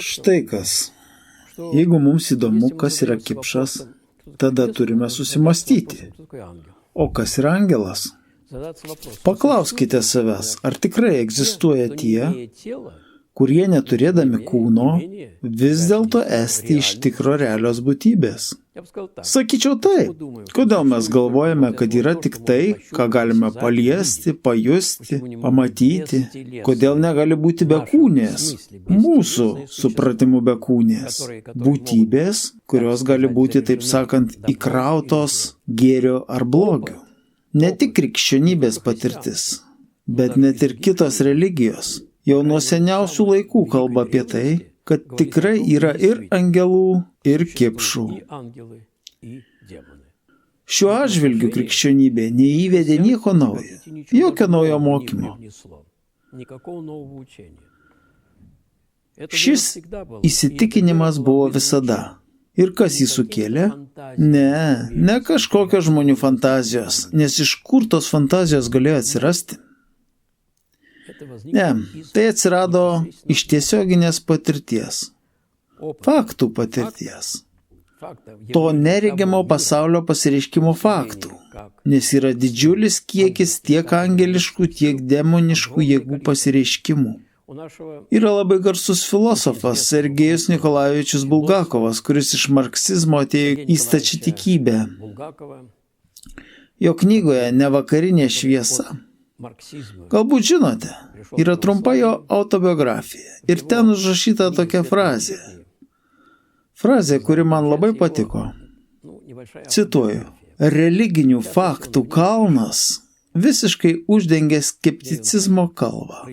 Štai kas. Jeigu mums įdomu, kas yra kipšas, tada turime susimastyti. O kas yra angelas? Paklauskite savęs, ar tikrai egzistuoja tie, kurie neturėdami kūno vis dėlto esti iš tikro realios būtybės. Sakyčiau taip. Kodėl mes galvojame, kad yra tik tai, ką galime paliesti, pajusti, pamatyti? Kodėl negali būti bekūnės? Mūsų supratimu bekūnės. Būtybės, kurios gali būti, taip sakant, įkrautos gėrio ar blogio. Ne tik krikščionybės patirtis, bet net ir kitos religijos jau nuo seniausių laikų kalba apie tai, kad tikrai yra ir angelų, ir kipšų. Šiuo atžvilgiu krikščionybė neįvedė nieko naujo, jokio naujo mokymo. Šis įsitikinimas buvo visada. Ir kas jį sukėlė? Ne kažkokios žmonių fantazijos, nes iš kur tos fantazijos galėjo atsirasti? Ne, tai atsirado iš tiesioginės patirties, faktų patirties, to neregimo pasaulio pasireiškimo faktų, nes yra didžiulis kiekis tiek angeliškų, tiek demoniškų jėgų pasireiškimų. Yra labai garsus filosofas Sergejus Nikolajevičius Bulgakovas, kuris iš marksizmo atėjo į stačiatikybę. Jo knygoje Nevakarinė šviesa, galbūt žinote, yra trumpa jo autobiografija ir ten užrašyta tokia frazė. Frazė, kuri man labai patiko. Cituoju, religinių faktų kalnas visiškai uždengia skepticizmo kalvą.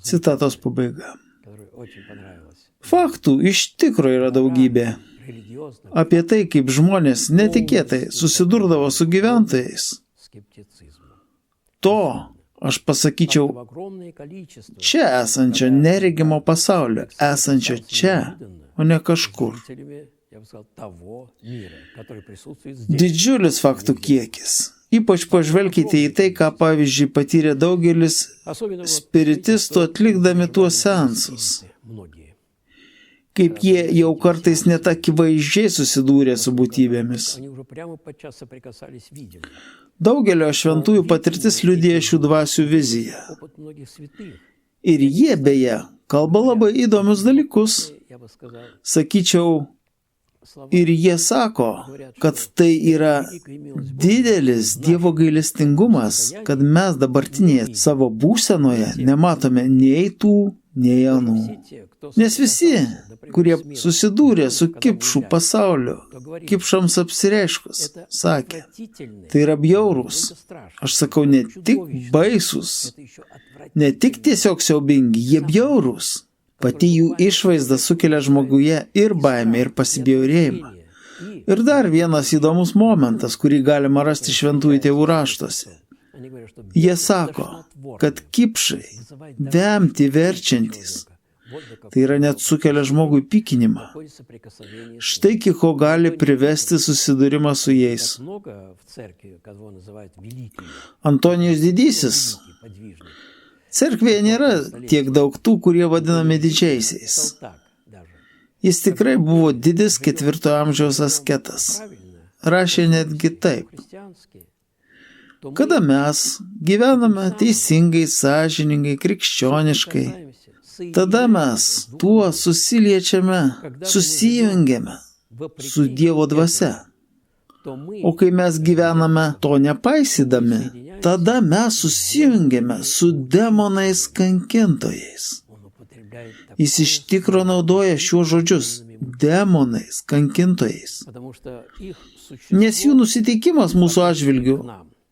Citatos pabaiga. Faktų iš tikro yra daugybė. Apie tai, kaip žmonės netikėtai susidurdavo su gyventojais. To, aš pasakyčiau, čia esančio neregimo pasaulio, esančio čia, o ne kažkur. Didžiulis faktų kiekis. Ypač pažvelkite į tai, ką pavyzdžiui patyrė daugelis spiritistų atlikdami tuos seansus. Kaip jie jau kartais net akivaizdžiai susidūrė su būtybėmis. Daugelio šventųjų patirtis liudija šių dvasių viziją. Ir jie, beje, kalba labai įdomius dalykus. Sakyčiau, ir jie sako, kad tai yra didelis Dievo gailestingumas, kad mes dabartinėje savo būsenoje nematome nei tų, nei anų. Nes visi, kurie susidūrė su kipšų pasauliu, kipšams apsireiškus, sakė, tai yra bjaurūs. Aš sakau, ne tik baisūs, ne tik tiesiog siaubingi, jie bjaurūs. Pati jų išvaizda sukelia žmoguje ir baimę, ir pasibjaurėjimą. Ir dar vienas įdomus momentas, kurį galima rasti šventųjų tėvų raštuose. Jie sako, kad kipšai, vemti verčiantys, tai yra net sukelia žmogui pykinimą. Štai ko gali privesti susidūrimą su jais. Antonijus Didysis. Cerkvėje nėra tiek daug tų, kurie vadinami didžiaisiais. Jis tikrai buvo didis 4 amžiaus asketas. Rašė netgi taip. Kada mes gyvename teisingai, sąžiningai, krikščioniškai, tada mes tuo susiliečiame, susijungiame su Dievo dvasia. O kai mes gyvename to nepaisydami, tada mes susijungiame su demonais kankintojais. Jis iš tikro naudoja šiuos žodžius – demonais kankintojais. Nes jų nusiteikimas mūsų atžvilgiu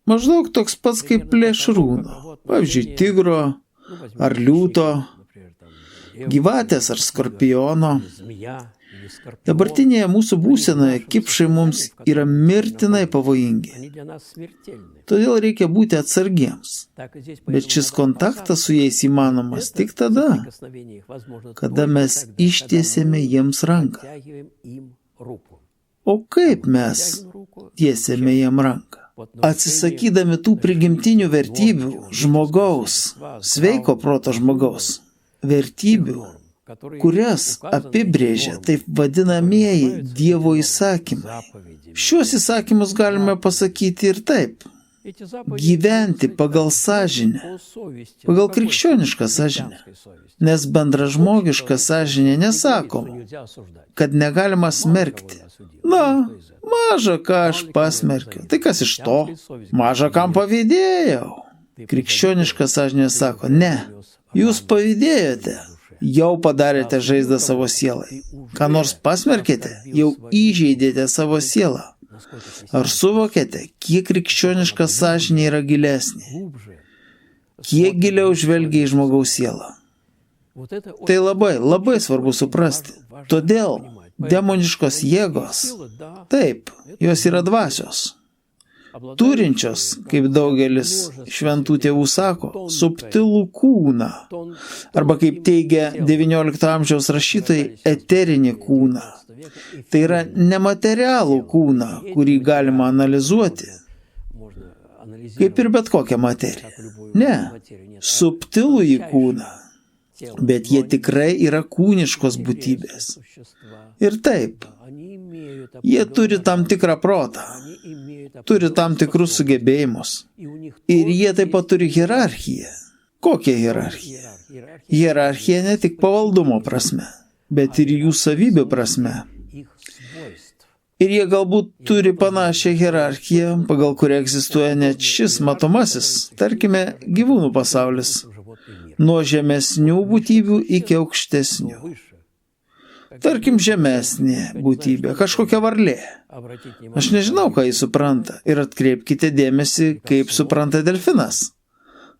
maždaug toks pats kaip plėšrūno, pavyzdžiui, tigro ar liūto, gyvatės ar skorpiono. Dabartinėje mūsų būsenoje kipšai mums yra mirtinai pavojingi. Todėl reikia būti atsargiems. Bet šis kontaktas su jais įmanomas tik tada, kada mes ištiesėme jiems ranką. O kaip mes tiesėme jiem ranką? Atsisakydami tų prigimtinių vertybių žmogaus, sveiko proto žmogaus, vertybių, kurias apibrėžia taip vadinamieji Dievo įsakymai. Šiuos įsakymus galime pasakyti ir taip. Gyventi pagal sąžinę, pagal krikščionišką sąžinę. Nes bendražmogiška sąžinė nesako, kad negalima smerkti. Na, maža ką aš pasmerkiu. Tai kas iš to? Maža kam pavydėjau. Krikščioniška sąžinė sako, ne, jūs pavydėjote, jau padarėte žaizdą savo sielai. Ką nors pasmerkėte, jau įžeidėte savo sielą. Ar suvokėte, kiek krikščioniška sąžinė yra gilesnė? Kiek giliau žvelgia į žmogaus sielą? Tai labai svarbu suprasti. Todėl demoniškos jėgos, taip, jos yra dvasios. Turinčios, kaip daugelis šventų tėvų sako, subtilų kūną. Arba kaip teigia XIX amžiaus rašytojai, eterinį kūną. Tai yra nematerialų kūną, kurį galima analizuoti, kaip ir bet kokią materiją. Ne, subtilųjį kūną, bet jie tikrai yra kūniškos būtybės. Ir taip, jie turi tam tikrą protą, turi tam tikrus sugebėjimus. Ir jie taip pat turi hierarchiją. Kokią hierarchiją? Hierarchija ne tik pavaldumo prasme, bet ir jų savybių prasme. Ir jie galbūt turi panašią hierarchiją, pagal kurią egzistuoja net šis matomasis, tarkime, gyvūnų pasaulis, nuo žemesnių būtybių iki aukštesnių. Tarkim, žemesnė būtybė, kažkokia varlė. Aš nežinau, ką jis supranta, ir atkreipkite dėmesį, kaip supranta delfinas.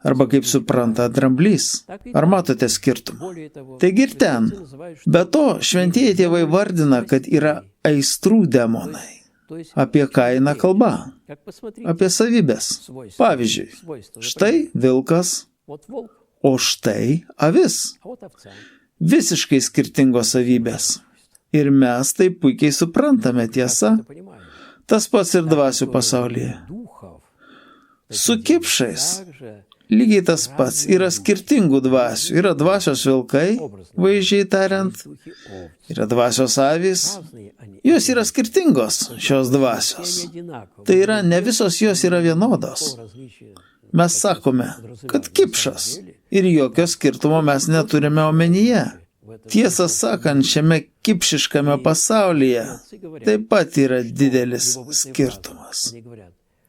Arba kaip supranta dramblys. Ar matote skirtumą? Taigi ir ten. Be to, šventieji tėvai vardina, kad yra aistrų demonai. Apie ką eina kalba? Apie savybės. Pavyzdžiui, štai vilkas, o štai avis. Visiškai skirtingos savybės. Ir mes tai puikiai suprantame, tiesa. Tas pats ir dvasių pasaulyje. Su kipšais lygiai tas pats. Yra skirtingų dvasių. Yra dvasios vilkai, vaizdžiai tariant. Yra dvasios avys. Jos yra skirtingos, šios dvasios. Tai yra, ne visos jos yra vienodos. Mes sakome, kad kipšas. Ir jokio skirtumo mes neturime omenyje. Tiesą sakant, šiame kipšiškame pasaulyje taip pat yra didelis skirtumas.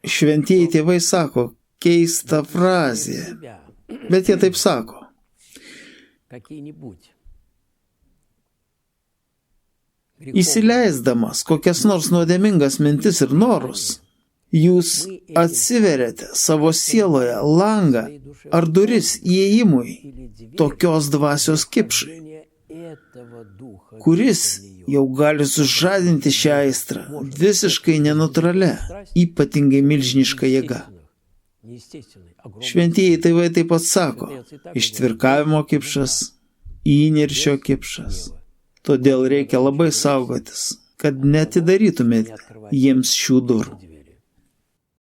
Šventieji tėvai sako, keista frazė, bet jie taip sako. Įsileisdamas kokias nors nuodėmingas mintis ir norus, jūs atsiveriate savo sieloje langą ar duris įėjimui tokios dvasios kipšai, kuris jau gali sužadinti šią aistrą visiškai nenatūralia, ypatingai milžiniška jėga. Šventieji tėvai taip pat sako, ištvirkavimo kipšas, įniršio kipšas. Todėl reikia labai saugotis, kad neatidarytumėte jiems šių durų.